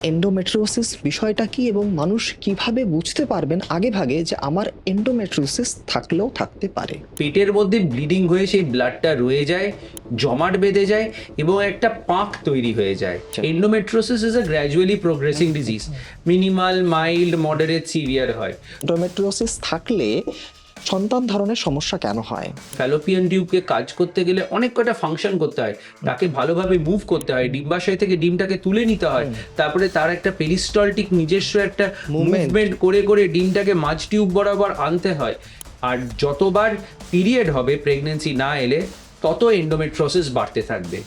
Endometriosis বিষয়টা কি এবং মানুষ কিভাবে বুঝতে পারবেন আগেভাগে যে আমার এন্ডোমেট্রিওসিস থাকলেও থাকতে পারে? পেটের মধ্যে ব্লিডিং হয়ে সেই ব্লাডটা রয়ে যায়, জমাট বেঁধে যায় এবং একটা পাঁক তৈরি হয়ে যায়। Endometriosis is a gradually progressing disease. Minimal, mild, moderate, severe হয়। এন্ডোমেট্রিওসিস থাকলে সন্তান ধারণের সমস্যা কেন হয়? ফ্যালোপিয়ান টিউবকে কাজ করতে গেলে অনেক কটা ফাংশন করতে হয়, তাকে ভালোভাবে মুভ করতে হয়, ডিম্বাশয় থেকে ডিমটাকে তুলে নিতে হয়, তারপরে তার একটা পেরিস্টলটিক নিজস্ব একটা মুভমেন্ট করে করে ডিমটাকে মাঝ টিউব বরাবর আনতে হয়। আর যতবার পিরিয়ড হবে প্রেগনেন্সি না এলে তত এন্ডোমেট্রোসিস বাড়তে থাকবে,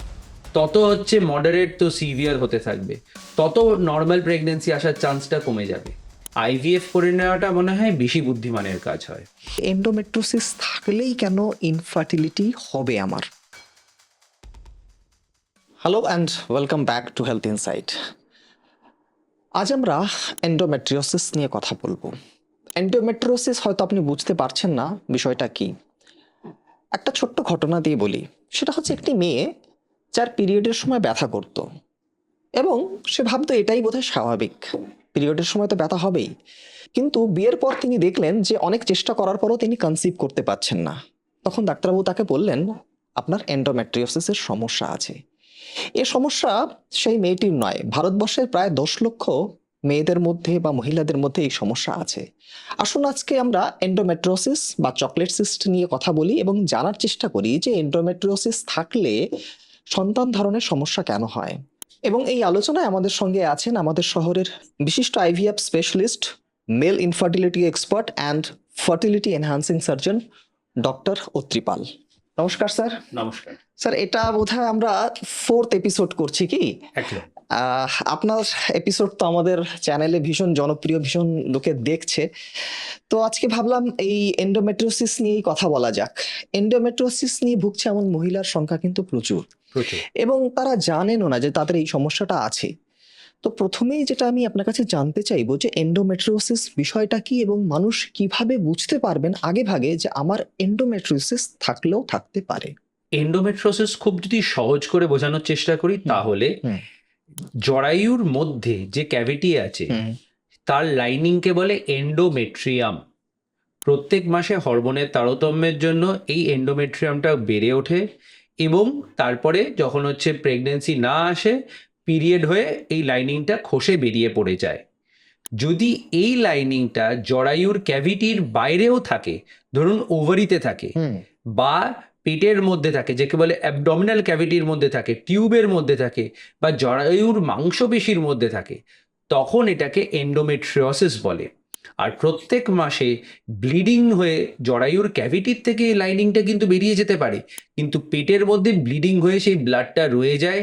তত হচ্ছে মডারেট তো সিভিয়ার হতে থাকবে, তত নর্মাল প্রেগনেন্সি আসার চান্সটা কমে যাবে। আইভিএফ করে নেওয়াটা মনে হয় বেশি বুদ্ধিমানের কাজ হয়। এন্ডোমেট্রিওসিস থাকলেই কেন ইনফার্টিলিটি হবে আমার? Hello and welcome back to health insight. আজ আমরা এন্ডোমেট্রিওসিস নিয়ে কথা বলবো। এন্ডোমেট্রিওসিস হয়তো আপনি বুঝতে পারছেন না বিষয়টা কি। একটা ছোট্ট ঘটনা দিয়ে বলি। সেটা হচ্ছে একটি মেয়ে যার পিরিয়ডের সময় ব্যথা করত এবং সে ভাবতো এটাই বোধহয় স্বাভাবিক, পিরিয়ডের সময় তো ব্যথা হবেই। কিন্তু বিয়ের পর তিনি দেখলেন যে অনেক চেষ্টা করার পরও তিনি কনসিভ করতে পারছেন না। তখন ডাক্তারবাবু তাকে বললেন, আপনার এন্ডোমেট্রিওসিসের সমস্যা আছে। এ সমস্যা সেই মেয়েটির নয়, ভারতবর্ষের প্রায় 10 লক্ষ মেয়েদের মধ্যে বা মহিলাদের মধ্যে এই সমস্যা আছে। আসুন আজকে আমরা এন্ডোমেট্রিওসিস বা চকলেট সিস্ট নিয়ে কথা বলি এবং জানার চেষ্টা করি যে এন্ডোমেট্রিওসিস থাকলে সন্তান ধারণের সমস্যা কেন হয়। এবং এই আলোচনায় আমাদের সঙ্গে আছেন আমাদের শহরের বিশিষ্ট IVF specialist, male infertility expert and fertility enhancing surgeon doctor Atripal. নমস্কার স্যার। নমস্কার স্যার, এটা বোধহয় আমরা 4th এপিসোড করছি কি? একদম। আপনার এপিসোড তো আমাদের চ্যানেলে ভীষণ জনপ্রিয়, ভীষণ লোকে দেখছে। তো আজকে ভাবলাম এই এন্ডোমেট্রিওসিস নিয়েই কথা বলা যাক। এন্ডোমেট্রিওসিস নিয়ে ভুগছে এমন মহিলার সংখ্যা কিন্তু প্রচুর, এবং তারা জানেনও না যে তাদের এই সমস্যাটা আছে। তো প্রথমেই যেটা আমি আপনার কাছে জানতে চাইবো যে এন্ডোমেট্রিওসিস বিষয়টা কি এবং মানুষ কিভাবে বুঝতে পারবেন আগেভাগে যে আমার এন্ডোমেট্রিওসিস থাকলেও থাকতে পারে? এন্ডোমেট্রোসিস খুব যদি সহজ করে বোঝানোর চেষ্টা করি তাহলে জরায়ুর মধ্যে যে ক্যাভিটি আছে তার লাইনিংকে বলে এন্ডোমেট্রিয়াম। প্রত্যেক মাসে হরমোনের তারতম্যের জন্য এই এন্ডোমেট্রিয়ামটা বেড়ে ওঠে এবং তারপরে যখন হচ্ছে প্রেগনেন্সি না আসে, পিরিয়ড হয়ে এই লাইনিংটা খসে বেরিয়ে পড়ে যায়। যদি এই লাইনিংটা জরায়ুর ক্যাভিটির বাইরেও থাকে, ধরুন ওভারিতে থাকে বা পেটের মধ্যে থাকে, যাকে বলে অ্যাবডোমিনাল ক্যাভিটির মধ্যে থাকে, টিউবের মধ্যে থাকে বা জরায়ুর মাংসপেশির মধ্যে থাকে, তখন এটাকে এন্ডোমেট্রিওসিস বলে। আর প্রত্যেক মাসে ব্লিডিং হয়ে জরায়ুর ক্যাভিটির থেকে এই লাইনিংটা কিন্তু বেরিয়ে যেতে পারে, কিন্তু পেটের মধ্যে ব্লিডিং হয়ে সেই ব্লাডটা রয়ে যায়,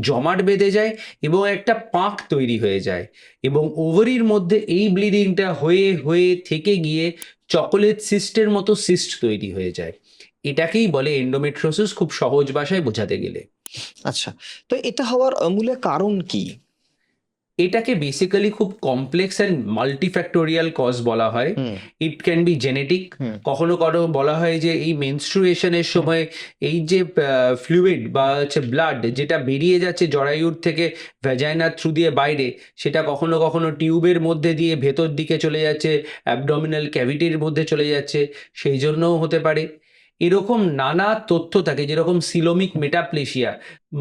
জমাট বেঁধে যায় এবং একটা পাঁক তৈরি হয়ে যায় এবং ওভারির মধ্যে এই ব্লিডিংটা হয়ে হয়ে থেকে গিয়ে চকোলেট সিস্টের মতো সিস্ট তৈরি হয়ে যায়। এটাকেই বলে এন্ডোমেট্রিওসিস, খুব সহজ ভাষায় বোঝাতে গেলে। আচ্ছা, তো এটা হওয়ার মূলে কারণ কি? এটাকে বেসিক্যালি খুব কমপ্লেক্স অ্যান্ড মাল্টিফ্যাক্টোরিয়াল কজ বলা হয়। ইট ক্যান বি জেনেটিক, কখনো কখনো বলা হয় যে এই মেনস্ট্রুয়েশনের সময় এই যে ফ্লুইড বা হচ্ছে ব্লাড যেটা বেরিয়ে যাচ্ছে জরায়ুর থেকে ভ্যাজাইনার থ্রু দিয়ে বাইরে, সেটা কখনো কখনো টিউবের মধ্যে দিয়ে ভেতর দিকে চলে যাচ্ছে, অ্যাবডোমিনাল ক্যাভিটির মধ্যে চলে যাচ্ছে, সেই জন্যও হতে পারে। এরকম নানা তথ্য থাকে, যেরকম সিলোমিক মেটাপ্লেশিয়া,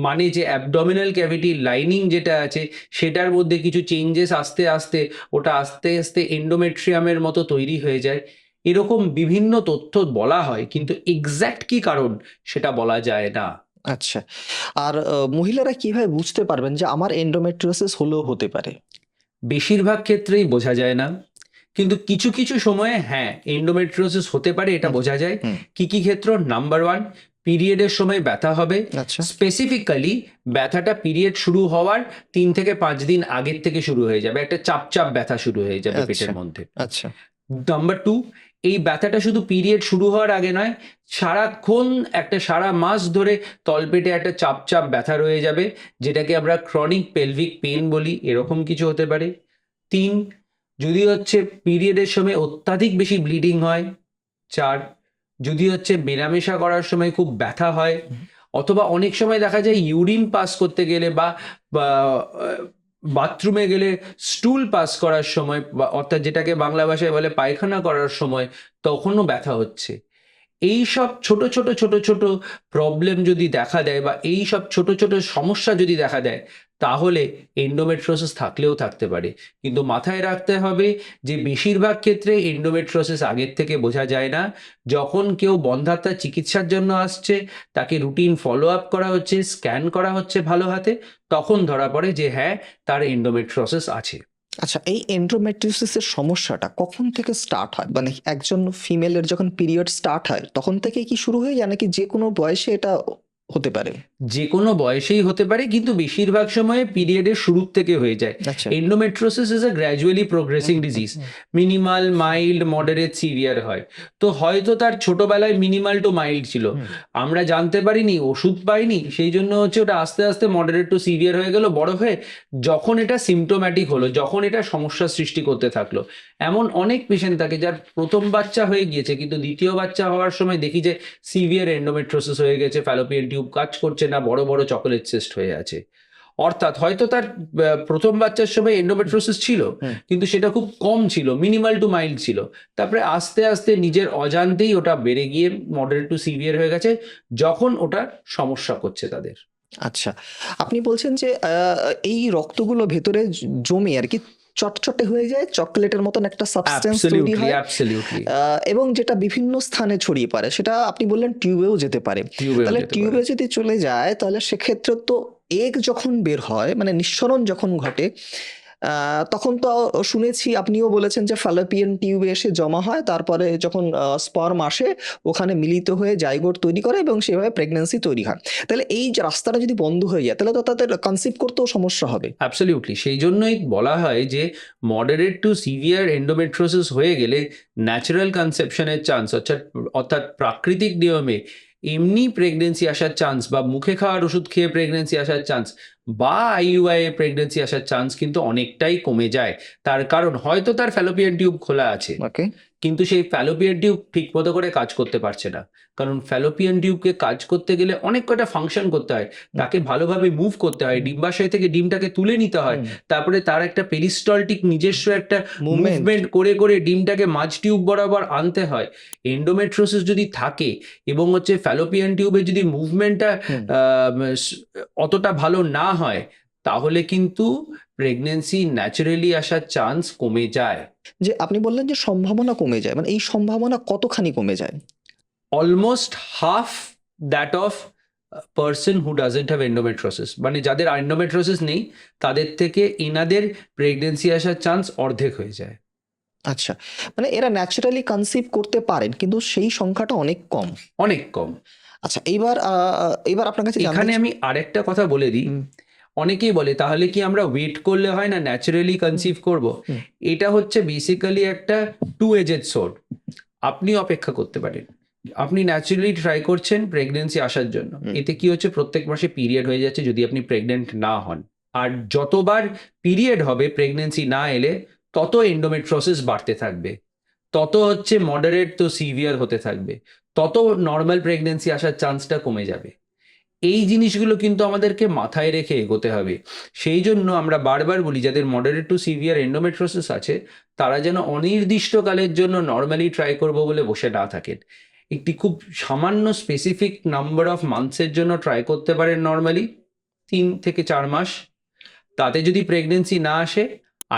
মানে যে অ্যাবডোমিনাল ক্যাভিটির লাইনিং যেটা আছে সেটার মধ্যে কিছু চেঞ্জেস আস্তে আস্তে ওটা আস্তে আস্তে এন্ডোমেট্রিয়ামের মতো তৈরি হয়ে যায়। এরকম বিভিন্ন তথ্য বলা হয়, কিন্তু এক্স্যাক্ট কি কারণ সেটা বলা যায় না। আচ্ছা, আর মহিলারা কিভাবে বুঝতে পারবেন যে আমার এন্ডোমেট্রিওসিস হলেও হতে পারে? বেশিরভাগ ক্ষেত্রেই বোঝা যায় না, কিন্তু কিছু কিছু সময়ে হ্যাঁ এন্ডোমেট্রিওসিস হতে পারে, এটা বোঝা যায়। কি কি ক্ষেত্র? নাম্বার 1, পিরিয়ডের সময় ব্যথা হবে। আচ্ছা, স্পেসিফিক্যালি ব্যথাটা পিরিয়ড শুরু হওয়ার 3 থেকে 5 দিন আগের থেকে শুরু হয়ে যাবে, একটা চাপ চাপ ব্যথা শুরু হয়ে যাবে পেটের মধ্যে। আচ্ছা, নাম্বার 2, এই ব্যথাটা শুধু পিরিয়ড শুরু হওয়ার আগে নয়, সারাক্ষণ একটা সারা মাস ধরে তলপেটে একটা চাপ চাপ ব্যথা রয়ে যাবে, যেটাকে আমরা ক্রনিক পেলভিক পেন বলি, এরকম কিছু হতে পারে। 3, যদি হচ্ছে পিরিয়ডের সময় অত্যাধিক বেশি ব্লিডিং হয়। 4, যদি হচ্ছে মেলামেশা করার সময় খুব ব্যথা হয়, অথবা অনেক সময় দেখা যায় ইউরিন পাস করতে গেলে বা বাথরুমে গেলে স্টুল পাস করার সময় অর্থাৎ যেটাকে বাংলা ভাষায় বলে পায়খানা করার সময় তখনও ব্যথা হচ্ছে। এই সব ছোট ছোট ছোট ছোট প্রবলেম যদি দেখা দেয় বা এই সব ছোট ছোট সমস্যা যদি দেখা দেয়, তাহলে এন্ডোমেট্রিওসিস থাকলেও থাকতে পারে। কিন্তু মাথায় রাখতে হবে যে বেশিরভাগ ক্ষেত্রে এন্ডোমেট্রিওসিস আগের থেকে বোঝা যায় না। যখন কেউ বন্ধ্যাত্বার চিকিৎসার জন্য আসছে, তাকে রুটিন ফলো আপ করা হচ্ছে, স্ক্যান করা হচ্ছে ভালো হাতে, তখন ধরা পড়ে যে হ্যাঁ, তার এন্ডোমেট্রিওসিস আছে। আচ্ছা, এই এন্ডোমেট্রিওসিসের সমস্যাটা কখন থেকে স্টার্ট হয়? মানে একজন ফিমেলের যখন পিরিয়ড স্টার্ট হয় তখন থেকে কি শুরু হয়ে যায়, নাকি যে কোনো বয়সে এটা হতে পারে? যে কোনো বয়সেই হতে পারে, কিন্তু বেশিরভাগ সময়ে পিরিয়ডের শুরুর থেকে হয়ে যায়। আচ্ছা। Endometriosis is a gradually progressing disease. Minimal, mild, moderate, severe হয়। তো হয়তো তার ছোটবেলায় মিনিমাল টু মাইল্ড ছিল, আমরা জানতে পারিনি, ওষুধ পাইনি, সেই জন্য হচ্ছে ওটা আস্তে আস্তে মডারেট টু সিভিয়ার হয়ে গেল বড় হয়ে। যখন এটা সিমটোম্যাটিক হলো, যখন এটা সমস্যার সৃষ্টি করতে থাকলো, এমন অনেক পেশেন্ট থাকে যার প্রথম বাচ্চা হয়ে গিয়েছে কিন্তু দ্বিতীয় বাচ্চা হওয়ার সময় দেখি যে সিভিয়ার এন্ডোমেট্রোসিস হয়ে গেছে, ফ্যালোপিয়ান টিউব কাজ করছে না, বড় বড় চকোলেট সিস্ট হয়ে আছে। অর্থাৎ হয়তো তার প্রথম বাচ্চার সময় এন্ডোমেট্রোসিস ছিল, কিন্তু সেটা খুব কম ছিল, মিনিমাল টু মাইল্ড ছিল। তারপরে আস্তে আস্তে নিজের অজান্তেই ওটা বেড়ে গিয়ে মডারেট টু সিভিয়ার হয়ে গেছে, যখন ওটা সমস্যা করছে তাদের। আচ্ছা, আপনি বলছেন যে এই রক্তগুলো ভেতরে জমে আর কি চটচটে হয়ে যায়, চকলেটের মতন একটা সাবস্টেন্স তৈরি অ্যাবসলিউটলি, হয়, অ্যাবসলিউটলি। এবং যেটা বিভিন্ন স্থানে ছড়িয়ে পড়ে, সেটা আপনি বললেন টিউবেও যেতে পারে। তাহলে টিউবে যদি চলে যায় তাহলে সেক্ষেত্রে তো এগ যখন বের হয়, মানে নিঃসরণ যখন ঘটে, তখন তো শুনেছি, আপনিও বলেছেন যে ফ্যালোপিয়ান টিউবে এসে জমা হয়, তারপরে যখন স্পার্ম আসে ওখানে মিলিত হয়ে জাইগোট তৈরি করে এবং সেভাবে প্রেগন্যান্সি তৈরি হয়। তাহলে এই যে রাস্তাটা যদি বন্ধ হয়ে যায় তাহলে তো তাদের কনসিভ করতেও সমস্যা হবে। অ্যাবসলিউটলি, সেই জন্যই বলা হয় যে মডারেট টু সিভিয়ার এন্ডোমেট্রোসিস হয়ে গেলে ন্যাচারাল কনসেপশনের চান্স, অর্থাৎ প্রাকৃতিক নিয়মে এমনি প্রেগনেন্সি আসার চান্স, বা মুখে খাওয়ার ওষুধ খেয়ে প্রেগনেন্সি আসার চান্স, বা আইইউআই এ প্রেগনেন্সি আসার চান্স কিন্তু অনেকটাই কমে যায়। তার কারণ হয়তো তার ফ্যালোপিয়ান টিউব খোলা আছে, ওকে। কিন্তু সেই ফ্যালোপিয়ান টিউব ঠিক মতো করে কাজ করতে পারছে না। কারণ ফ্যালোপিয়ান টিউবকে কাজ করতে গেলে অনেক কটা ফাংশন করতে হয়, তাকে ভালোভাবে মুভ করতে হয়, ডিম্বাশয় থেকে ডিমটাকে তুলে নিতে হয়, তারপরে তার একটা পেরিস্টলটিক নিজস্ব একটা মুভমেন্ট করে করে ডিমটাকে মাঝ টিউব বরাবর আনতে হয়। এন্ডোমেট্রোসিস যদি থাকে এবং হচ্ছে ফ্যালোপিয়ান টিউবের যদি মুভমেন্টটা অতটা ভালো না হয়, তাহলে কিন্তু প্রেগনেন্সি ন্যাচারালি আসার চান্স কমে যায়। যে আপনি বললেন যে সম্ভাবনা কমে যায়, মানে এই সম্ভাবনা কতখানি কমে যায়? Almost half that of person who doesn't have endometriosis. মানে যাদের এন্ডোমেট্রোসিস নেই তাদের থেকে এনাদের প্রেগনেন্সি আসার চান্স অর্ধেক হয়ে যায়। আচ্ছা, মানে এরা ন্যাচারালি কনসিভ করতে পারেন কিন্তু সেই সংখ্যাটা অনেক কম। অনেক কম। আচ্ছা, এইবার আপনার কাছে এখানে আমি আরেকটা কথা বলে দিই। অনেকেই বলে তাহলে কি আমরা ওয়েট করলে হয় না, ন্যাচারালি কনসিভ করব? এটা হচ্ছে বেসিক্যালি একটা টু এজেড সোর্ড। আপনি অপেক্ষা করতে পারেন, আপনি ন্যাচারালি ট্রাই করছেন প্রেগনেন্সি আসার জন্য, এতে কি হচ্ছে প্রত্যেক মাসে পিরিয়ড হয়ে যাচ্ছে যদি আপনি প্রেগনেন্ট না হন। আর যতবার পিরিয়ড হবে প্রেগনেন্সি না এলে, তত এন্ডোমেট্রোসিস বাড়তে থাকবে, তত হচ্ছে মডারেট তো সিভিয়ার হতে থাকবে, তত নর্মাল প্রেগনেন্সি আসার চান্সটা কমে যাবে। এই জিনিসগুলো কিন্তু আমাদেরকে মাথায় রেখে এগোতে হবে। সেই জন্য আমরা বারবার বলি যাদের মডারেট টু সিভিয়ার এন্ডোমেট্রোসিস আছে তারা যেন অনির্দিষ্টকালের জন্য নর্মালি ট্রাই করবো বলে বসে না থাকেন। একটি খুব সামান্য স্পেসিফিক নাম্বার অফ মান্থসের জন্য ট্রাই করতে পারেন, নর্মালি 3 থেকে 4 মাস। তাতে যদি প্রেগনেন্সি না আসে,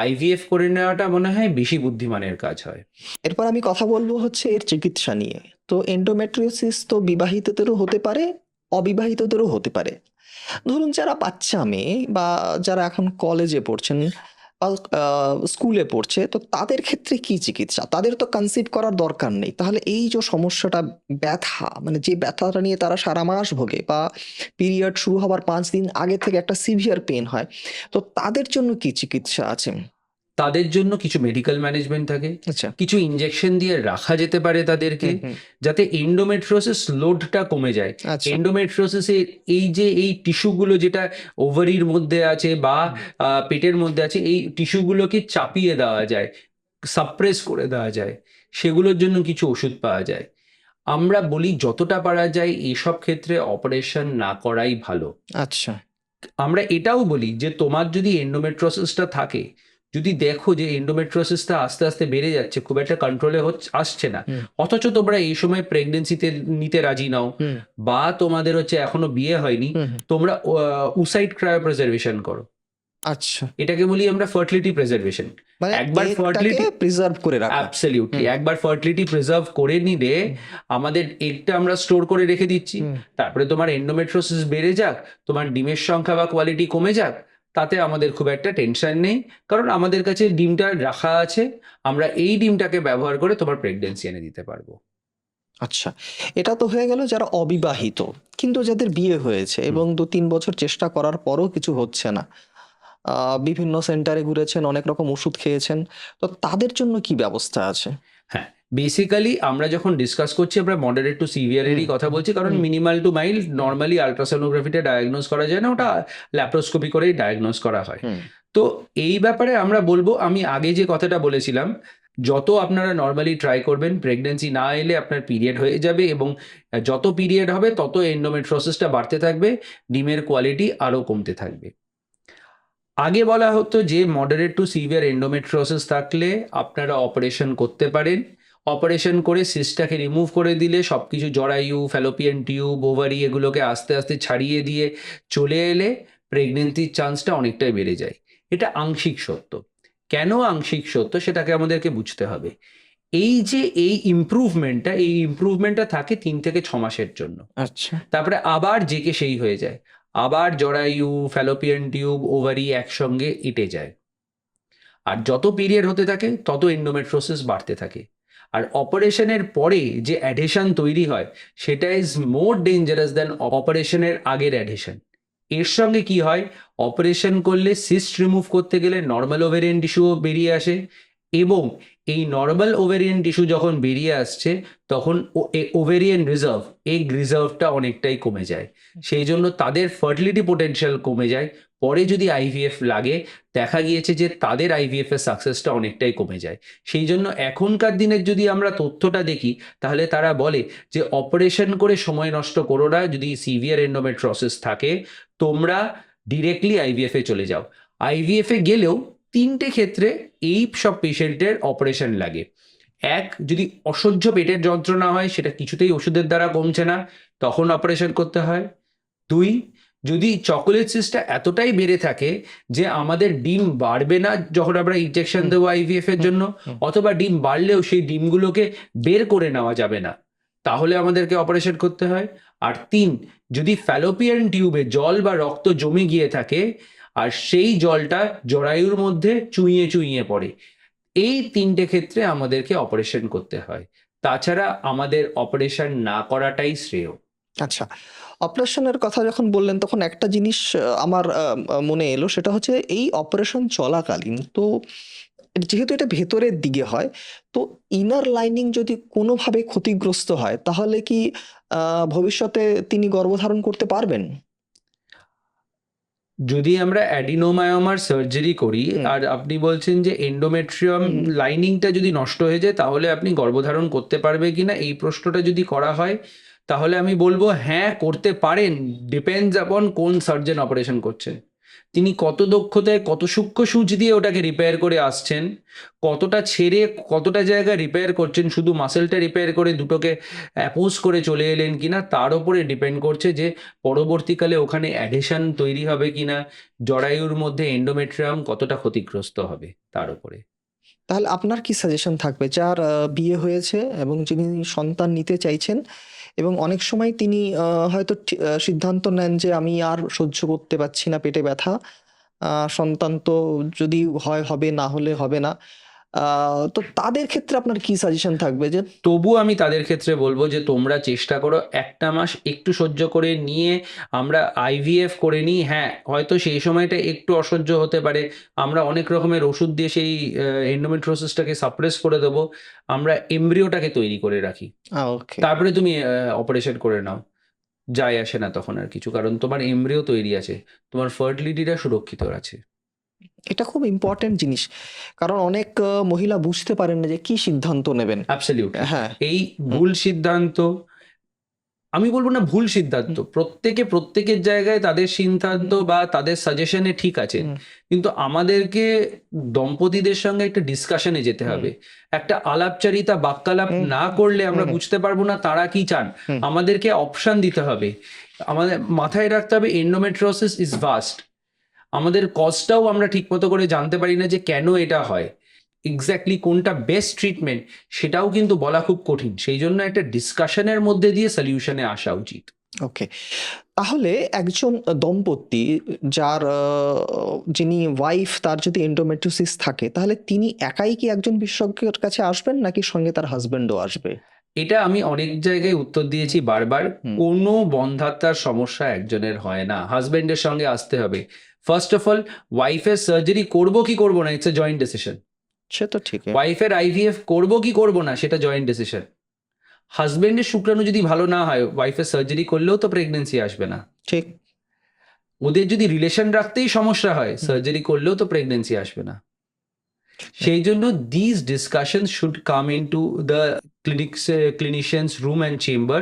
আইভিএফ করে নেওয়াটা মনে হয় বেশি বুদ্ধিমানের কাজ হয়। এরপর আমি কথা বলবো হচ্ছে এর চিকিৎসা নিয়ে। তো এন্ডোমেট্রিওসিস তো বিবাহিতদেরও হতে পারে, অবিবাহিতদেরও হতে পারে। ধরুন যারা বাচ্চা মেয়ে বা যারা এখন কলেজে পড়ছেন বা স্কুলে পড়ছে, তো তাদের ক্ষেত্রে কি চিকিৎসা? তাদের তো কনসিভ করার দরকার নেই, তাহলে এই যে সমস্যাটা, ব্যথা, মানে যে ব্যথাটা নিয়ে তারা সারা মাস ভোগে বা পিরিয়ড শুরু হবার 5 দিন আগে থেকে একটা সিভিয়ার পেন হয়, তো তাদের জন্য কি চিকিৎসা আছে? তাদের জন্য কিছু মেডিকেল ম্যানেজমেন্ট থাকে, আচ্ছা। কিছু ইনজেকশন দিয়ে রাখা যেতে পারে তাদেরকে, যাতে এন্ডোমেট্রোসিস লোডটা কমে যায়। আচ্ছা। এন্ডোমেট্রোসিসের এই টিস্যুগুলো যেটা ওভারির মধ্যে আছে বা পেটের মধ্যে আছে, এই টিস্যুগুলোকে চাপিয়ে দেওয়া যায়, সাপ্রেস করে দেওয়া যায়, সেগুলোর জন্য কিছু ওষুধ পাওয়া যায়। আমরা বলি যতটা পারা যায় এসব ক্ষেত্রে অপারেশন না করাই ভালো। আচ্ছা। আমরা এটাও বলি যে তোমার যদি এন্ডোমেট্রোসিসটা থাকে, যদি দেখো যে এন্ডোমেট্রোসিসটা আস্তে আস্তে বেড়ে যাচ্ছে, খুব একটা কন্ট্রোলে আসছে না, হুম। অথচ তোমরা এই সময় প্রেগনেন্সিতে নিতে রাজি নাও, হুম। বা তোমাদের হচ্ছে এখনো বিয়ে হয়নি, হুম। হুম। তোমরা উসাইড ক্রায়োপ্রিজার্ভেশন করো। আচ্ছা, এটাকে বলি আমরা ফার্টিলিটি প্রিজার্ভেশন। মানে একবার এগটাকে ফার্টিলিটি, প্রিজার্ভ করে রাখা। অ্যাবসলিউটলি, হুম। একবার ফার্টিলিটি প্রিজার্ভ করে নিলে হুম। আমাদের এগটা আমরা স্টোর করে রেখে দিচ্ছি। হুম। তারপরে তোমার এন্ডোমেট্রোসিস বেড়ে যাক, তোমার ডিমের সংখ্যা বা কোয়ালিটি কমে যাক, তাতে আমাদের খুব একটা টেনশন নেই, কারণ আমাদের কাছে ডিমটা রাখা আছে, আমরা এই ডিমটাকে ব্যবহার করে তোমার প্রেগনেন্সি এনে দিতে পারবো। আচ্ছা, এটা তো হয়ে গেল যারা অবিবাহিত, কিন্তু যাদের বিয়ে হয়েছে এবং 2-3 বছর চেষ্টা করার পরও কিছু হচ্ছে না, বিভিন্ন সেন্টারে ঘুরেছেন, অনেক রকম ওষুধ খেয়েছেন, তো তাদের জন্য কি ব্যবস্থা আছে? হ্যাঁ, বেসিক্যালি আমরা যখন ডিসকাস করছি আমরা মডারেট টু সিভিয়ারেরই হুম। কথা বলছি, কারণ হুম। মিনিমাল টু মাইল্ড নর্মালি আলট্রাসোনোগ্রাফিতে ডায়াগনোজ করা যায় না, ওটা ল্যাপ্রোস্কোপি করেই ডায়াগনোজ করা হয়। হুম। তো এই ব্যাপারে আমরা বলবো, আমি আগে যে কথাটা বলেছিলাম, যত আপনারা নর্মালি ট্রাই করবেন, প্রেগনেন্সি না এলে আপনার পিরিয়ড হয়ে যাবে, এবং যত পিরিয়ড হবে তত এন্ডোমেট্রোসিসটা বাড়তে থাকবে, ডিমের কোয়ালিটি আরও কমতে থাকবে। আগে বলা হতো যে মডারেট টু সিভিয়ার এন্ডোমেট্রোসিস থাকলে আপনারা অপারেশন করতে পারেন, অপারেশন করে সিস্টটাকে রিমুভ করে দিলে সবকিছু, জরায়ু, ফ্যালোপিয়ান টিউব, ওভারি, এগুলোকে আস্তে আস্তে ছাড়িয়ে দিয়ে চলে এলে প্রেগনেন্সির চান্সটা অনেকটাই বেড়ে যায়। এটা আংশিক সত্য। কেন আংশিক সত্য সেটাকে আমাদেরকে বুঝতে হবে। এই যে এই ইমপ্রুভমেন্টটা থাকে 3 থেকে 6 মাসের জন্য। আচ্ছা। তারপরে আবার যে কে সেই হয়ে যায়, আবার জরায়ু, ফ্যালোপিয়ান টিউব, ওভারি একসঙ্গে ইটে যায়। আর যত পিরিয়ড হতে থাকে তত এন্ডোমেট্রোসিস বাড়তে থাকে। আর অপারেশনের পরে যে অ্যাডহেশন তৈরি হয় সেটা ইজ মোর ডেঞ্জারাস দ্যান অপারেশনের আগের অ্যাডহেশন। এর সঙ্গে কি হয়, অপারেশন করলে সিস্ট রিমুভ করতে গেলে নর্মাল ওভেরিয়ান টিস্যুও বেরিয়ে আসে, এবং এই নর্মাল ওভেরিয়ান টিস্যু যখন বেরিয়ে আসছে তখন ওভেরিয়ান রিজার্ভ, এগ রিজার্ভটা অনেকটাই কমে যায়, সেই জন্য তাদের ফার্টিলিটি পোটেনশিয়াল কমে যায়। পরে যদি আইভিএফ লাগে, দেখা গিয়েছে যে তাদের আইভিএফ এর সাকসেসটা অনেকটাই কমে যায়। সেই জন্য এখনকার দিনের যদি আমরা তথ্যটা দেখি, তাহলে তারা বলে যে অপারেশন করে সময় নষ্ট করো না, যদি সিভিয়ার এন্ডোমেট্রোসিস থাকে তোমরা ডিরেক্টলি আইভিএফ এ চলে যাও। আইভিএফ এ গেলেও 3টে ক্ষেত্রে এই সব পেশেন্টের অপারেশন লাগে। এক, যদি অসহ্য পেটের যন্ত্রণা হয়, সেটা কিছুতেই ওষুধের দ্বারা কমছে না, তখন অপারেশন করতে হয়। 2, যদি চকোলেট সিস্টটা এতটাই বেড়ে থাকে যে আমাদের ডিম বাড়বে না যখন আমরা ইনজেকশন দেবো আইভিএফ এর জন্য, অথবা ডিম বাড়লেও সেই ডিমগুলোকে বের করে নেওয়া যাবে না, তাহলে আমাদেরকে অপারেশন করতে হয়। আর 3, যদি ফ্যালোপিয়ান টিউবে জল বা রক্ত জমে গিয়ে থাকে আর সেই জলটা জরায়ুর মধ্যে চুইয়ে চুইয়ে পড়ে, এই 3টে ক্ষেত্রে আমাদেরকে অপারেশন করতে হয়। তাছাড়া আমাদের অপারেশন না করাটাই শ্রেয়। আচ্ছা, অপারেশনের কথা যখন বললেন তখন একটা জিনিস আমার মনে এলো, সেটা হচ্ছে এই অপারেশন চলাকালীন তো যেহেতু এটা ভেতরের দিকে হয়, তো ইনার লাইনিং যদি কোনোভাবে ক্ষতিগ্রস্ত হয় তাহলে কি ভবিষ্যতে তিনি গর্ভধারণ করতে পারবেন? যদি আমরা অ্যাডিনোমায়োমার সার্জারি করি হুম। আর আপনি বলছেন যে এন্ডোমেট্রিয়াম হুম। লাইনিংটা যদি নষ্ট হয়ে যায় তাহলে আপনি গর্ভধারণ করতে পারবে কিনা, এই প্রশ্নটা যদি করা হয়, তাহলে আমি বলবো হ্যাঁ করতে পারেন, ডিপেন্ডস আপন কোন সার্জন অপারেশন করছেন, তিনি কত দক্ষতায়, কত সূক্ষ্ম সূচ দিয়ে ওটাকে রিপেয়ার করে আসছেন, কতটা ছেড়ে কতটা জায়গা রিপেয়ার করছেন, শুধু মাসেলটা রিপেয়ার করে দুটোকে অ্যাপোজ করে চলে এলেন কিনা, তার উপরে ডিপেন্ড করছে যে পরবর্তীকালে ওখানে অ্যাডহেশন তৈরি হবে কিনা, জরায়ুর মধ্যে এন্ডোমেট্রিয়াম কতটা ক্ষতিগ্রস্ত হবে তার উপরে। তাহলে আপনার কি সাজেশন থাকবে যার বিয়ে হয়েছে এবং যিনি সন্তান নিতে চাইছেন এবং অনেক সময় তিনি হয়তো সিদ্ধান্ত নেন যে আমি আর সহ্য করতে পারছি না পেটে ব্যথা, সন্তান তো যদি হয় হবে, না হলে হবে না, তো তাদের ক্ষেত্রে আপনার কি সাজেশন থাকবে যে? তবু আমি তাদের ক্ষেত্রে বলবো যে তোমরা চেষ্টা করো 1টা মাস একটু সহ্য করে নিয়ে আমরা আইভিএফ করে নিই। হ্যাঁ, হয়তো সেই সময়টা একটু অসহ্য হতে পারে, আমরা অনেক রকমের ওষুধ দিয়ে সেই এন্ডোমেট্রোসিসটাকে সাপ্রেস করে দেবো, আমরা এমব্রিওটাকে তৈরি করে রাখি, ওকে। তারপরে তুমি অপারেশন করে নাও, যায় আসে না তখন আর কিছু, কারণ তোমার এমব্রিও তৈরি আছে, তোমার ফার্টিলিটিটা সুরক্ষিত আছে। এটা খুব ইম্পর্টেন্ট জিনিস, কারণ অনেক মহিলা বুঝতে পারেন না যে কি সিদ্ধান্ত নেবেন। অ্যাবসলিউটলি। হ্যাঁ। এই ভুল সিদ্ধান্ত আমি বলবো না ভুল সিদ্ধান্ত, প্রত্যেকের জায়গায় তাদের সিদ্ধান্ত বা তাদের সাজেশনে ঠিক আছে, কিন্তু আমাদেরকে দম্পতিদের সঙ্গে একটা ডিসকাশনে যেতে হবে। একটা আলাপচারিতা বাক্যালাপ না করলে আমরা বুঝতে পারবো না তারা কি চান। আমাদেরকে অপশন দিতে হবে, আমাদের মাথায় রাখতে হবে এন্ডোমেট্রিওসিস ইজ ভাস্ট। আমাদের কজটাও আমরা ঠিক মতো করে জানতে পারি না যে কেন এটা হয়, এক্স্যাক্টলি কোনটা বেস্ট ট্রিটমেন্ট সেটাও কিন্তু বলা খুব কঠিন। সেই জন্য একটা ডিসকাশনের মধ্যে দিয়ে সলিউশনে আসা উচিত। ওকে, তাহলে একজন দম্পতি যার যিনি ওয়াইফ, তার যদি এন্ডোমেট্রিওসিস থাকে, তাহলে তিনি একাই কি একজন বিশেষজ্ঞের কাছে আসবেন, নাকি সঙ্গে তার হাজবেন্ডও আসবে? এটা আমি অনেক জায়গায় উত্তর দিয়েছি বারবার, কোনো বন্ধাত্মার সমস্যা একজনের হয় না, হাজবেন্ডের সঙ্গে আসতে হবে। ফার্স্ট অফ অল, ওয়াইফের সার্জারি করবো কি করবো না, ইটস এ জয়েন্ট ডিসিশন। সে তো ঠিক। ওয়াইফের আইভিএফ করবো কি করবো না সেটা জয়েন্ট ডিসিশন। হাজবেন্ডের শুক্রাণু যদি ভালো না হয়, ওয়াইফের সার্জারি করলেও তো প্রেগনেন্সি আসবে না। ঠিক। ওদের যদি রিলেশন রাখতেই সমস্যা হয়, সার্জারি করলেও তো প্রেগনেন্সি আসবে না। সেই জন্য this discussion should come into the clinicians room and chamber,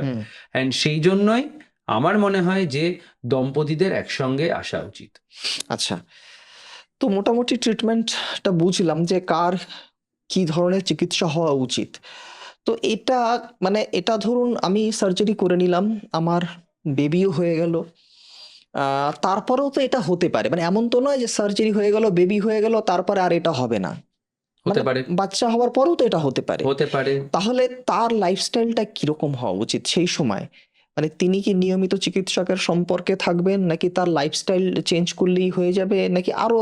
and সেই জন্যই আমার মনে হয় যে দম্পতিদের একসঙ্গে আসা উচিত। আচ্ছা, তো মোটামুটি ট্রিটমেন্টটা বুঝলাম যে কার কি ধরনের চিকিৎসা হওয়া উচিত। তো এটা মানে এটা ধরুন আমি সার্জারি করে নিলাম, আমার বেবিও হয়ে গেল, তারপরেও তো এটা হতে পারে, মানে এমন তো নয় যে সার্জারি হয়ে গেল, বেবি হয়ে গেল, তারপরে আর এটা হবে না। হতে মানে পারে, বাচ্চা হওয়ার পরেও তো এটা হতে পারে। হতে পারে। তাহলে তার লাইফস্টাইলটা কিরকম হওয়া উচিত সেই সময়? মানে তিনি কি নিয়মিত চিকিৎসকের সম্পর্কে থাকবেন, নাকি তার লাইফস্টাইল চেঞ্জ করলেই হয়ে যাবে, নাকি আরো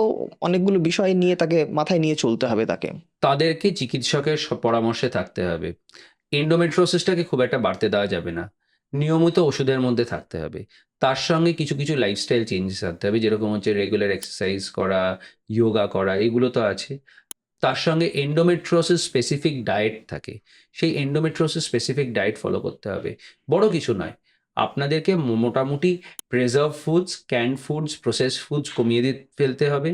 অনেকগুলো বিষয় নিয়ে তাকে মাথায় নিয়ে চলতে হবে তাকে? তাদেরকে চিকিৎসকের পরামর্শে থাকতে হবে। এন্ডোমেট্রিওসিসটাকে খুব একটা বাড়তে দেওয়া যাবে না, নিয়মিত ওষুধের মধ্যে থাকতে হবে। তার সঙ্গে কিছু কিছু লাইফস্টাইল চেঞ্জেস আনতে হবে, যেরকম হচ্ছে রেগুলার এক্সারসাইজ করা, যোগা করা, এগুলো তো আছে। তার সঙ্গে এন্ডোমেট্রিওসিস স্পেসিফিক ডায়েট থাকে, সেই এন্ডোমেট্রিওসিস স্পেসিফিক ডায়েট ফলো করতে হবে। বড় কিছু নয়, আপনাদেরকে মোটামুটি preserve foods, ক্যান্ড foods, processed foods কমিয়ে ফেলতে হবে।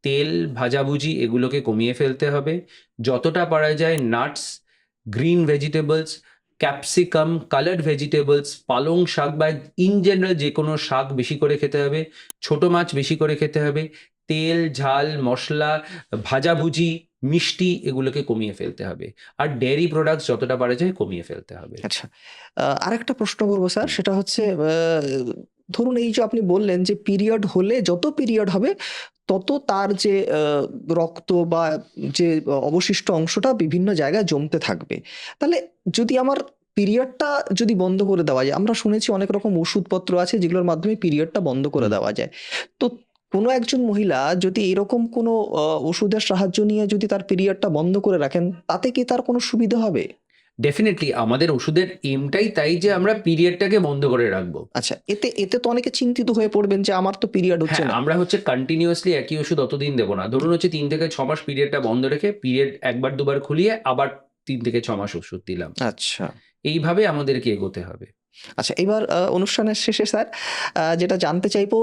তেল ভাজাভুজি এগুলোকে কমিয়ে ফেলতে হবে। যতটা পারা যায় nuts, green vegetables, capsicum, coloured vegetables, পালং শাক বা ইন জেনারেল যে কোনো শাক বেশি করে খেতে হবে। ছোট মাছ বেশি করে খেতে হবে। তেল, ঝাল, মশলা, ভাজাভুজি, মিষ্টি এগুলোকে কমিয়ে ফেলতে হবে। আর ডেয়ারি প্রোডাক্টস যতটা পারা যায় কমিয়ে ফেলতে হবে। আচ্ছা, আরেকটা প্রশ্ন করবো স্যার, সেটা হচ্ছে ধরুন এই যে আপনি বললেন যে পিরিয়ড হলে, যত পিরিয়ড হবে তত তার যে রক্ত বা যে অবশিষ্ট অংশটা বিভিন্ন জায়গায় জমতে থাকবে। তাহলে যদি আমার পিরিয়ডটা যদি বন্ধ করে দেওয়া যায়, আমরা শুনেছি অনেক রকম ওষুধপত্র আছে যেগুলোর মাধ্যমে পিরিয়ডটা বন্ধ করে দেওয়া যায়। তো কোনো একজন মহিলা যদি এরকম কোনো ওষুধের সাহায্য নিয়ে যদি তার পিরিয়ডটা বন্ধ করে রাখেন, তাতে কি তার কোনো সুবিধা হবে? ডেফিনেটলি আমাদের ওষুধের এমটাই তাই যে আমরা পিরিয়ডটাকে বন্ধ করে রাখবো। আচ্ছা, এতে এতে তো অনেকে চিন্তিত হয়ে পড়বেন যে আমার তো পিরিয়ড হচ্ছে হ্যাঁ, না। আমরা হচ্ছে কন্টিনিউয়াসলি একই ওষুধ অতদিন দেবো না। ধরুন হচ্ছে 3 থেকে 6 মাস পিরিয়ডটা বন্ধ রেখে পিরিয়ড একবার দুবার খুলিয়ে আবার 3 থেকে 6 মাস ওষুধ দিলাম। আচ্ছা। এইভাবে আমাদেরকে এগোতে হবে। আচ্ছা, এবার অনুষ্ঠানের শেষে স্যার যেটা জানতে চাইবো,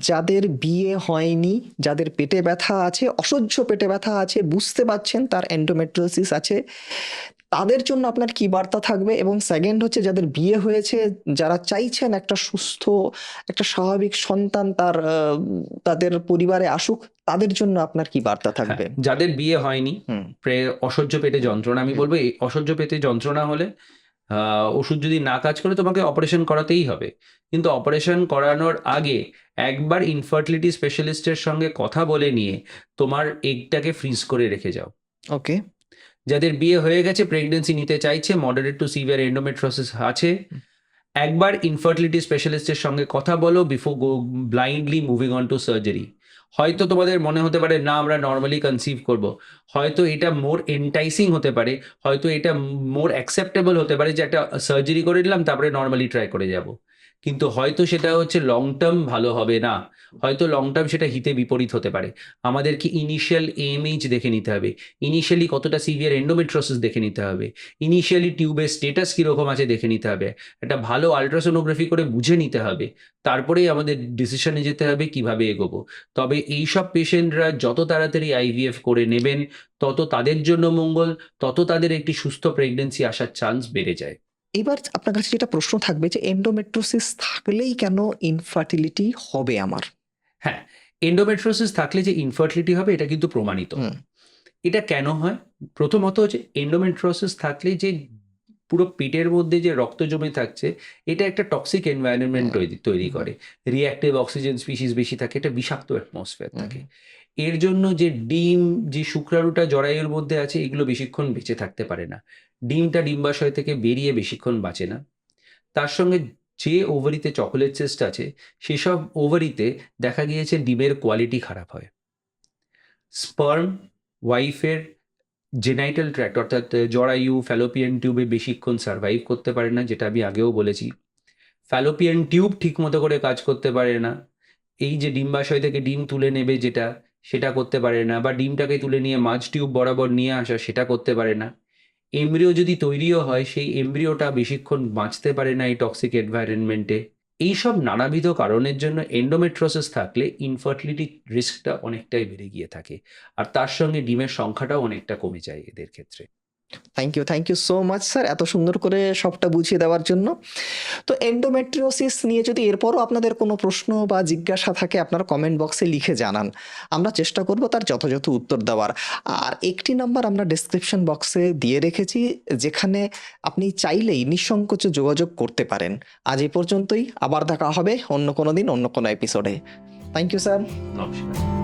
যাদের বিয়ে হয়নি, যাদের পেটে ব্যথা আছে, অসহ্য পেটে ব্যথা আছে, বুঝতে পারছেন তার এন্ডোমেট্রিওসিস আছে, তাদের জন্য আপনার কি বার্তা থাকবে? এবং সেকেন্ড হচ্ছে যাদের বিয়ে হয়েছে, যারা চাইছেন একটা সুস্থ, একটা স্বাভাবিক সন্তান তাদের পরিবারে আসুক, তাদের জন্য আপনার কি বার্তা থাকবে? হ্যাঁ, যাদের বিয়ে হয়নি, অসহ্য পেটে যন্ত্রণা, আমি বলবো এই অসহ্য পেটে যন্ত্রণা হলে ওষুধ যদি না কাজ করে তোমাকে অপারেশন করাতেই হবে। কিন্তু অপারেশন করানোর আগে একবার ইনফার্টিলিটি স্পেশালিস্টের সঙ্গে কথা বলে নিয়ে তোমার এগটাকে ফ্রিজ করে রেখে যাও। ওকে। যাদের বিয়ে হয়ে গেছে, প্রেগনেন্সি নিতে চাইছে, মডারেট টু সিভিয়ার এন্ডোমেট্রিওসিস আছে, একবার ইনফার্টিলিটি স্পেশালিস্টের সঙ্গে কথা বলো before blindly moving on to surgery. হয়তো তোমাদের মনে হতে পারে না আমরা নর্মালি কনসিভ করব, হয়তো এটা মোর এন্টাইসিং হতে পারে, হয়তো এটা মোর অ্যাকসেপ্টেবল হতে পারে যে একটা সার্জারি করে নিলাম তারপরে নর্মালি ট্রাই করে যাব, কিন্তু হয়তো সেটা হচ্ছে লং টার্ম ভালো হবে না, হয়তো লং টার্ম সেটা হিতে বিপরীত হতে পারে। আমাদেরকে ইনিশিয়াল এমএইচ দেখে নিতে হবে, ইনিশিয়ালি কতটা সিভিয়ার এন্ডোমেট্রিওসিস দেখে নিতে হবে, ইনিশিয়ালি টিউবের স্টেটাস কীরকম আছে দেখে নিতে হবে, একটা ভালো আলট্রাসোনোগ্রাফি করে বুঝে নিতে হবে, তারপরেই আমাদের ডিসিশনে যেতে হবে কিভাবে এগোবো। তবে এইসব পেশেন্টরা যত তাড়াতাড়ি আইভিএফ করে নেবেন তত তাদের জন্য মঙ্গল, তত তাদের একটি সুস্থ প্রেগনেন্সি আসার চান্স বেড়ে যায়। এবার আপনার কাছে যেটা প্রশ্ন থাকবে যে এন্ডোমেট্রোসিস থাকলেই কেন ইনফার্টিলিটি হবে আমার? হ্যাঁ, এন্ডোমেট্রিওসিস থাকলে যে ইনফার্টিলিটি হবে এটা কিন্তু প্রমাণিত। হুম, এটা কেন হয়? প্রথমত হচ্ছে এন্ডোমেট্রিওসিস থাকলে যে পুরো পেটের মধ্যে যে রক্ত জমে থাকছে, এটা একটা টক্সিক এনভায়রনমেন্ট হুম, তৈরি হুম, করে। রিঅ্যাক্টিভ অক্সিজেন স্পিসিস বেশি থাকে, এটা বিষাক্ত অ্যাটমসফিয়ার হুম, থাকে। এর জন্য যে ডিম, যে শুক্রাণুটা জরায়ুর মধ্যে আছে, এগুলো বেশিক্ষণ বেঁচে থাকতে পারে না। ডিমটা ডিম্বাশয় থেকে বেরিয়ে বেশিক্ষণ বাঁচে না। তার সঙ্গে যে ওভারিতে চকোলেট সিস্ট আছে, সেসব ওভারিতে দেখা গিয়েছে ডিমের কোয়ালিটি খারাপ হয়। স্পার্ম ওয়াইফের জেনাইটাল ট্র্যাক্ট অর্থাৎ জরায়ু, ফ্যালোপিয়ান টিউবে বেশিক্ষণ সার্ভাইভ করতে পারে না, যেটা আমি আগেও বলেছি। ফ্যালোপিয়ান টিউব ঠিকমতো করে কাজ করতে পারে না। এই যে ডিম্বাশয় থেকে ডিম তুলে নেবে যেটা, সেটা করতে পারে না, বা ডিমটাকে তুলে নিয়ে মাঝ টিউব বরাবর নিয়ে আসা, সেটা করতে পারে না। এমব্রিও যদি তৈরিও হয়, সেই এমব্রিওটা বেশিক্ষণ বাঁচতে পারে না এই টক্সিক এনভায়রনমেন্টে। এইসব নানাবিধ কারণের জন্য এন্ডোমেট্রিওসিস থাকলে ইনফার্টিলিটি রিস্কটা অনেকটাই বেড়ে গিয়ে থাকে। আর তার সঙ্গে ডিমের সংখ্যাটাও অনেকটা কমে যায় এদের ক্ষেত্রে। Thank you so much sir এত সুন্দর করে সবটা বুঝিয়ে দেওয়ার জন্য। তো এন্ডোমেট্রিওসিস নিয়ে যদি এরপরও আপনাদের কোনো প্রশ্ন বা জিজ্ঞাসা থাকে আপনারা কমেন্ট বক্সে লিখে জানান, আমরা চেষ্টা করব তার যথাযথ উত্তর দেওয়ার। আর একটি নাম্বার আমরা ডেসক্রিপশন বক্সে দিয়ে রেখেছি, যেখানে আপনি চাইলেই নিঃসংকোচে যোগাযোগ করতে পারেন। আজ এই পর্যন্তই, আবার দেখা হবে অন্য কোনো দিন অন্য কোনো এপিসোডে। Thank you sir. নমস্কার।